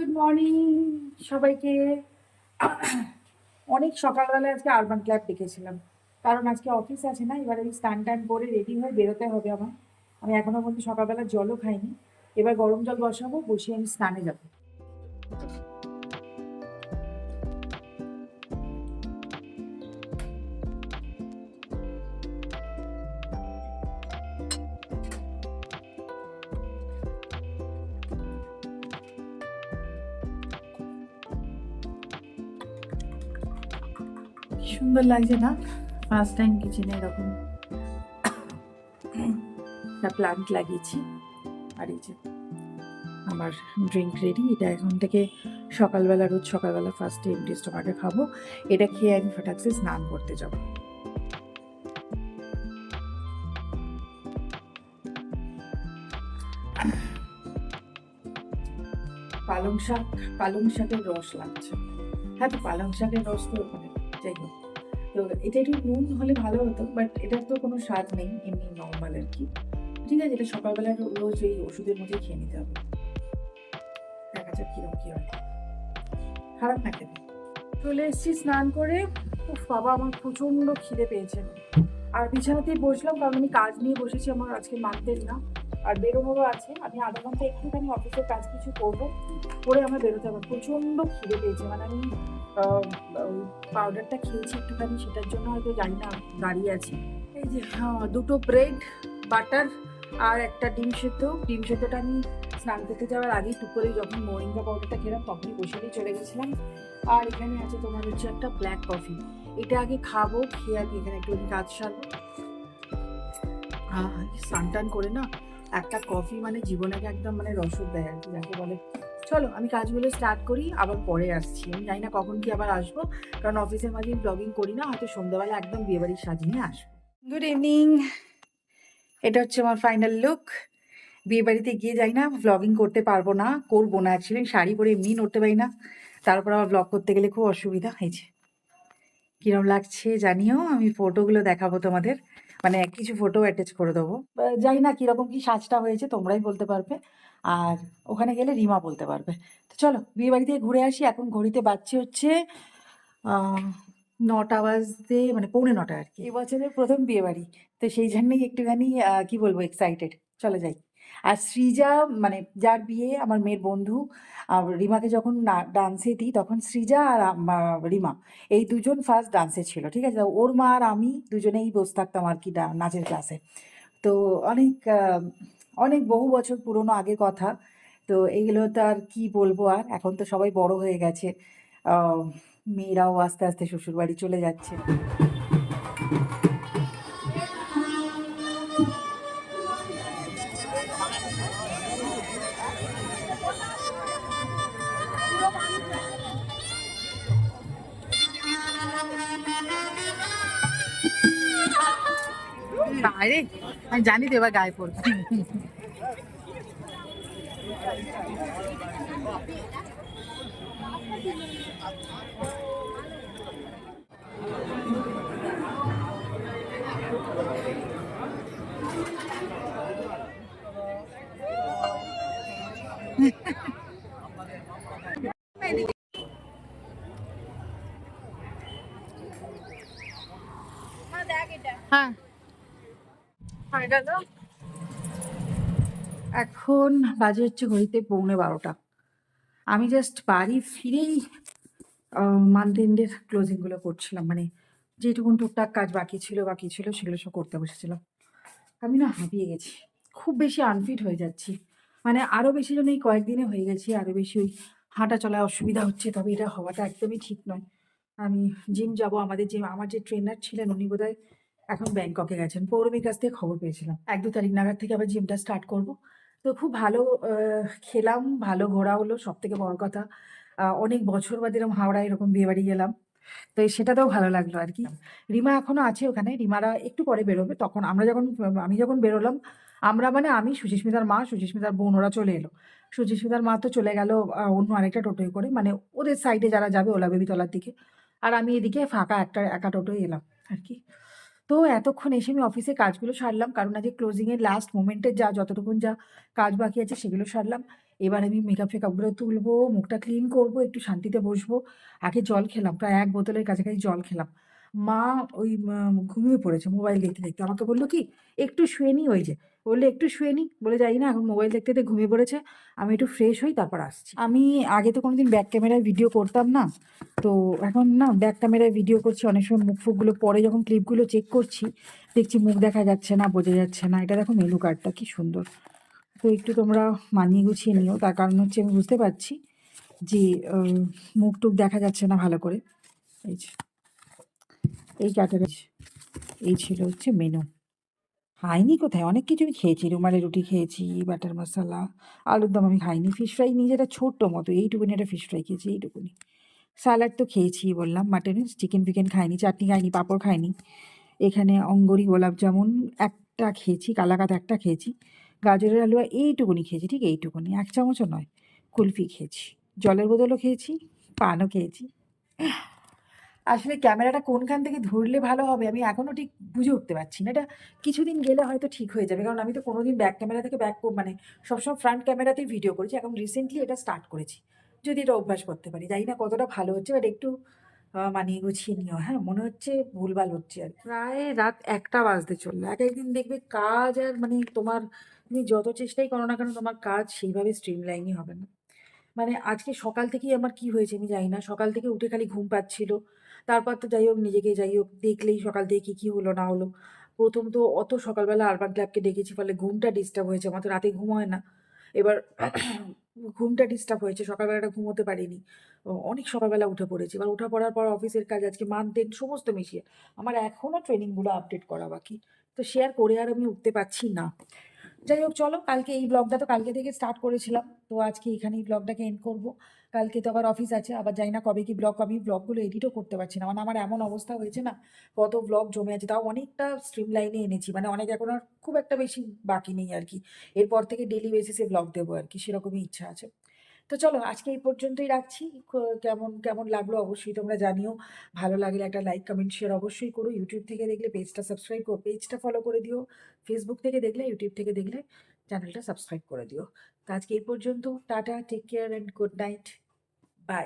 Good morning সবাইকে। অনেক সকালবেলা আজকে আরবান ক্লাব ডেকেছিলাম, কারণ আজকে অফিস আছে না। এবার আমি স্নান টান করে রেডি হয়ে বেরোতে হবে আমার। আমি এখনো পর্যন্ত সকালবেলা জলও খাইনি। এবার গরম জল বসাবো, বসিয়ে আমি স্নানে যাব। সুন্দর লাগছে না? ফার্স্ট টাইম কিচেনে এরকম একটা প্লান্ট লাগিয়েছি। আর এই যে আমার ড্রিঙ্ক রেডি। এটা এখন থেকে সকালবেলা, রোজ সকালবেলা ফার্স্টে এমটি স্টোমাকে খাবো। এটা খেয়ে আমি ফটাকসে স্নান করতে যাবো। পালং শাকের রস লাগছে। হ্যাঁ, তো পালং শাকের রস তো মানে যাই হোক, তো এটা একটু নুন হলে ভালো হতো, বাট এটার তো কোনো স্বাদ নেই, এমনি নর্মাল আর কি। ঠিক আছে, এটা সকালবেলা রোজ এই ওষুধের মধ্যে খেয়ে নিতে হবে। দেখা যাক কিরকম কি হয়, খারাপ না খেতে। চলে এসেছি স্নান করে। উফ বাবা, আমার প্রচণ্ড খিদে পেয়েছে। আর বিছানাতেই বসলাম, কারণ আমি কাজ নিয়ে বসেছি। আমার আজকে মানতেন না, আর বেরোনোরও আছে। আমি আধা ঘন্টা একটুখানি অফিসের কাজ কিছু করবো, করে আমার বেরোতে হবে। প্রচণ্ড খিদে পেয়েছে, মানে আমি পাউডারটা খেয়েছি একটুখানি, সেটার জন্য হয়তো জানি না দাঁড়িয়ে আছি। এই যে দুটো ব্রেড, বাটার আর একটা ডিম সেদ্ধ। ডিম সেদ্ধটা আমি স্নান করতে যাওয়ার আগেই টুক করে যখন মোরিঙ্গা পাউডারটা খেলাম তখনই বসে দিয়ে চলে গেছিলাম। আর এখানে আছে তোমার হচ্ছে একটা ব্ল্যাক কফি। এটা আগে খাবো, খেয়ে আগে এখানে একটু কাজ সারবো। স্নান টান করে না একটা কফি মানে জীবনকে একদম মানে রসদ দেয় আর কি, যাকে বলে। চলো আমি কাজগুলো স্টার্ট করি, আবার পরে আসছি। আমি জানি না কখন কি আবার আসবো, কারণ অফিসের মাঝে ব্লগিং করি না, হয়তো সন্ধ্যাবেলা একদম বিয়েবাড়ির সাজিয়ে আসবো। Good evening. এটা হচ্ছে আমার ফাইনাল লুক। বিয়েবাড়িতে গিয়ে যাই না, ব্লগিং করতে পারবো না, করবো না অ্যাকচুয়ালি। শাড়ি পরে এমনি নড়তে পারি না, তারপর আবার ব্লগ করতে গেলে খুব অসুবিধা হয়েছে। কিরম লাগছে জানিও, আমি ফটোগুলো দেখাবো তোমাদের, মানে কিছু ফটো অ্যাটাচ করে দেবো। জানি না কিরকম কি সাজটা হয়েছে, তোমরাই বলতে পারবে, আর ওখানে গেলে রিমা বলতে পারবে। তো চলো বিয়ে বাড়ি থেকে ঘুরে আসি। এখন ঘড়িতে বাজছে হচ্ছে 9টা বাজতে মানে 8:45 আর কি। এবছরের প্রথম বিয়ে বাড়ি, তো সেই জন্যই একটুখানি কি বলবো, এক্সাইটেড। চলে যাই। আর সৃজা, মানে যার বিয়ে, আমার মেয়ের বন্ধু, রিমাকে যখন ডান্সে দিই তখন সৃজা আর রিমা এই দুজন ফার্স্ট ডান্সে ছিল। ঠিক আছে, ওর মা আর আমি দুজনেই বসে থাকতাম আর কি নাচের ক্লাসে। তো অনেক অনেক বহু বছর পুরনো আগের কথা। তো এইগুলো তো আর কি বলবো, আর এখন তো সবাই বড় হয়ে গেছে। মেয়েরাও আস্তে আস্তে শ্বশুরবাড়ি চলে যাচ্ছে। আরে আমি জানি তো এবার গায়ে পড়বে। হ্যাঁ, এখন বাজে হচ্ছে ঘড়িতে 11:45। আমি জাস্ট বাড়ি ফিরেই মান্থ এন্ডের ক্লোজিংগুলো করছিলাম, মানে যেটুকুন টুকটাক কাজ বাকি ছিল সেগুলো সব করতে বসেছিলাম। আমি না হাঁপিয়ে গেছি, খুব বেশি আনফিট হয়ে যাচ্ছি। মানে আরও বেশি যেন এই কয়েকদিনে হয়ে গেছি, আরও বেশি ওই হাঁটা চলায় অসুবিধা হচ্ছে। তবে এটা হওয়াটা একদমই ঠিক নয়। আমি জিম যাব, আমার যে ট্রেনার ছিলেন উনি বোধহয় এখন ব্যাংককে গেছেন। পৌরমীর কাছ থেকে খবর পেয়েছিলাম 1-2 তারিখ নাগাদ থেকে আবার জিমটা স্টার্ট করব। তো খুব ভালো খেলাম, ভালো ঘোরা হলো, সব থেকে বড় কথা। অনেক বছর বাদে এরকম হাওড়ায় এরকম বিয়েবাড়ি গেলাম, তো সেটাতেও ভালো লাগলো আর কি। রিমা এখনো আছে ওখানে, রিমারা একটু পরে বেরোবে। তখন আমি যখন বেরোলাম, আমরা মানে আমি, সুচিস্মিতার মা, সুচিস্মিতার বোন, ওরা চলে এলো। সুচিস্মিতার মা তো চলে গেল অন্য আরেকটা টোটোয় করে, মানে ওদের সাইডে যারা যাবে ওলা বেবিতলার দিকে। আর আমি এদিকে ফাঁকা একা টোটোয় এলাম আর কি। তো এতক্ষণ এসে আমি অফিসের কাজগুলো সারলাম। কারণ আজকে ক্লোজিংয়ের লাস্ট মোমেন্টে যতটুকুন যা কাজ বাকি আছে সেগুলো সারলাম। এবার আমি মেকআপ-ফেকআপগুলো তুলবো, মুখটা ক্লিন করবো, একটু শান্তিতে বসবো। আগে জল খেলাম, প্রায় ১ বোতলের কাছাকাছি জল খেলাম। মা ওই ঘুমিয়ে পড়েছে মোবাইল দেখতে, দেখতে। আমাকে বলল কি, "একটু শুয়ে নিই।" ওই যে বলল, "একটু শুয়ে নিই।" বলে, "যাই না, এখন মোবাইল দেখতে, দেখতে ঘুমিয়ে পড়েছে। আমি একটু ফ্রেশ হই তারপর আসছি।" আমি আগে তো কোনোদিন ব্যাক ক্যামেরায় ভিডিও করতাম না। তো এখন না ব্যাক ক্যামেরায় ভিডিও করছি, অনেক সময় মুখ-ফুখগুলো পরে যখন ক্লিপগুলো চেক করছি, দেখছি মুখ দেখা যাচ্ছে না, বোঝা যাচ্ছে না। এটা দেখো মেনু কার্ডটা কি সুন্দর। তো একটু তোমরা মানিয়ে গুছিয়ে নিও। তার কারণ হচ্ছে আমি বুঝতে পারছি যে মুখ-টুখ দেখা যাচ্ছে না ভালো করে। এই যে এই ক্যাটাগরি, এই ছিল হচ্ছে মেনু। খাইনি কোথায়? অনেক কিছুই খেয়েছি। রুমালি রুটি খেয়েছি, বাটার মশালা, আলুর দম আমি খাইনি। ফিশ ফ্রাই নিজেটা ছোট্ট মতো, এইটুকুনি একটা ফিশ ফ্রাই খেয়েছি, এইটুকুনি। স্যালাড তো খেয়েছিই বললাম মাটনের। চিকেন-ফিকেন খাইনি, চাটনি খাইনি, পাঁপড় খাইনি। এখানে অঙ্গরি, গোলাপ জামুন একটা খেয়েছি, কালাকাঁদ একটা খেয়েছি। গাজরের হালুয়া এইটুকুনি খেয়েছি, ঠিক এইটুকুনি। ১ চামচও নয়। কুলফি খেয়েছি। জলের বোতলও খেয়েছি, পানও খেয়েছি। আসলে ক্যামেরাটা কোনখান থেকে ধরলে ভালো হবে আমি এখনো ঠিক বুঝে উঠতে পারছি না। এটা কিছুদিন গেলে হয়তো ঠিক হয়ে যাবে। কারণ আমি তো কোনোদিন ব্যাক ক্যামেরা থেকে মানে সবসময় ফ্রন্ট ক্যামেরাতেই ভিডিও করেছি। এখন রিসেন্টলি এটা স্টার্ট করেছি। যদি এটা অভ্যাস করতে পারি। জানি না কতটা ভালো হচ্ছে, বাট একটু মানিয়ে গুছিয়ে নিও, হ্যাঁ? মনে হচ্ছে ভুলভাল হচ্ছে আরকি। প্রায় রাত ১টা বাজতে চললো। একেকদিন দেখবে কাজ আর মানে তুমি যত চেষ্টাই করো না কেন তোমার কাজ সেইভাবে স্ট্রিমলাইনই হবে না। মানে আজকে সকাল থেকেই আমার কি হয়েছে আমি জানি না। সকাল থেকে উঠে খালি ঘুম পাচ্ছিল। তারপর তো যাই হোক নিজেকে যাই হোক দেখলেই সকাল থেকে কি হলো না হলো। ১ম তো অত সকালবেলা আরবান ক্ল্যাবকে ডেকেছি, ফলে ঘুমটা ডিস্টার্ব হয়েছে। আমার তো রাতে ঘুম হয় না। এবার ঘুমটা ডিস্টার্ব হয়েছে। সকালবেলাটা ঘুমোতে পারিনি। অনেক সকালবেলা উঠে পড়েছি। এবার উঠে পড়ার পর অফিসের কাজ আজকে মান্থ-এন্ড সমস্ত মিশিয়ে আমার এখনো ট্রেনিংগুলো আপডেট করা বাকি। তো শেয়ার করে আর আমি উঠতে পারছি না। যাই হোক চলো, কালকে এই ব্লগটা তো কালকে থেকে স্টার্ট করেছিলাম। তো আজকে এখানেই ব্লগটাকে এন্ড করব। কালকে তো আবার অফিস আছে। আবার জানি না কবে কি ব্লগ, আমি ব্লগগুলো এডিটও করতে পারছি না। মানে আমার এমন অবস্থা হয়েছে না, কত ব্লগ জমে আছে। তাও অনেকটা স্ট্রিম লাইনে এনেছি। মানে অনেক এখন আর খুব একটা বেশি বাকি নেই আরকি। এরপর থেকে ডেইলি বেসিসে ব্লগ দেবো আরকি। সেরকমই ইচ্ছা আছে। তো চলো আজকে এই পর্যন্তই রাখছি। কেমন, কেমন লাগলো অবশ্যই তোমরা জানিও। ভালো লাগলে একটা লাইক, কমেন্ট, শেয়ার অবশ্যই করো। ইউটিউব থেকে দেখলে পেজটা ফলো করে দিও। ফেসবুক থেকে দেখলে, ইউটিউব থেকে দেখলে চ্যানেলটা সাবস্ক্রাইব করে দিও। তো আজকে এই পর্যন্ত। Tata, take care and good night. By.